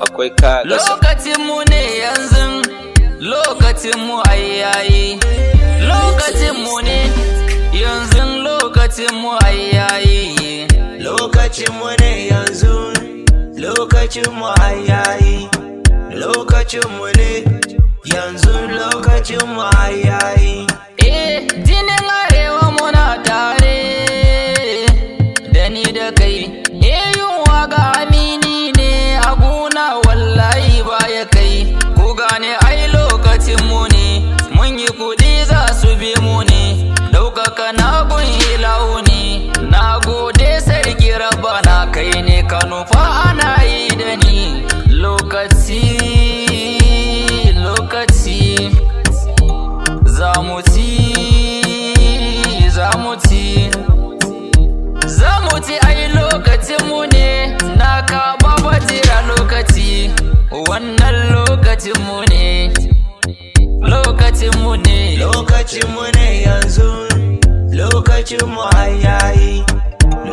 akwai kaga lokacin mu ne yanzu, lokacin mu ayyayi, lokacin mu ne yanzu, lokacin mu ayyayi, lokacin mu ne yanzu, lokacin mu ayyayi, lokacin mu ne yanzu, lokacin mu ayyayi. Jinin arewa muna tare da ni da kai, yunwa ga amini ne a gona wallahi baya kai. Ku gane ai lokacin mu ne, mun yi kuɗi za su bi mu ne, ɗaukaka na gun ilahu ne. Na gode sarki rabana, kai ne ka nufa ana yi da ni. Lokaci zamu ci ai lokacin mu ne, na ka baba jira lokaci, wannan lokacin mu ne, lokacin mu ne, lokacin mu ne yanzu, lokacin mu ayyayi,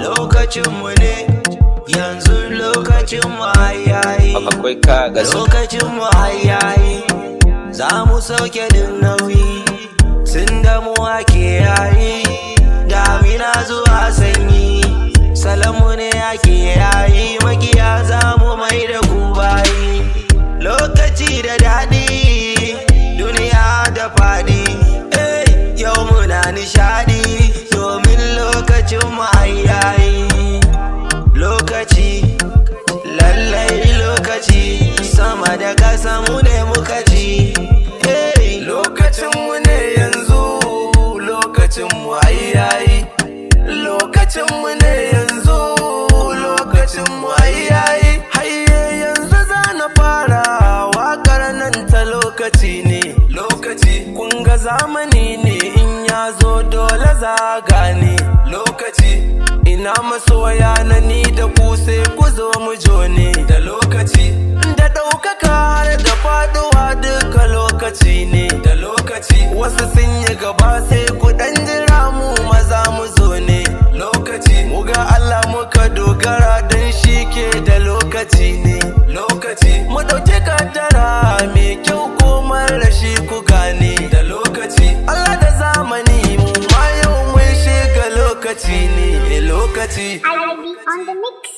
lokacin mu ne yanzu, lokacin mu ayyayi, akwai kaga lokacin mu ayyayi. Za mu sauke din nauyi tun da mu ake yayi, damina zuwa sanyi, salamu ne ake yayi, makiya za mu mai da ku bayi. Lokaci da daɗi, duniya da faɗi, yau muna nishaɗi domin lokacin mu ayyayi. Lokaci, lallai lokaci, sama da ƙasa mu ne muka ji. Lokacin mu ne yanzu, lokacin mu ayyayi, lokacin mu ne yanzu, lokacin mu ayyayi. Hayye yanzu za na fara waƙar nan ta lokaci ne, lokaci kun ga zamani ne, in ya zo dole za gane. Lokaci ina masoya na ni da ku sai ku zo mu jone. Da lokaci da ɗaukaka har da faɗuwa duka lokaci ne. Da lokaci wasu sun yi gaba sai ku ɗan jira mu maza mu zo ne. Lokaci mu ga Allah muka dogara don shi ke da lokaci ne. Lokaci mu ɗauki kaddara mai kyau ko mara shi ku gane. Da lokaci Allah da zamani mu ma yau mun shiga lokaci ne. Lokaci I will be on the mix.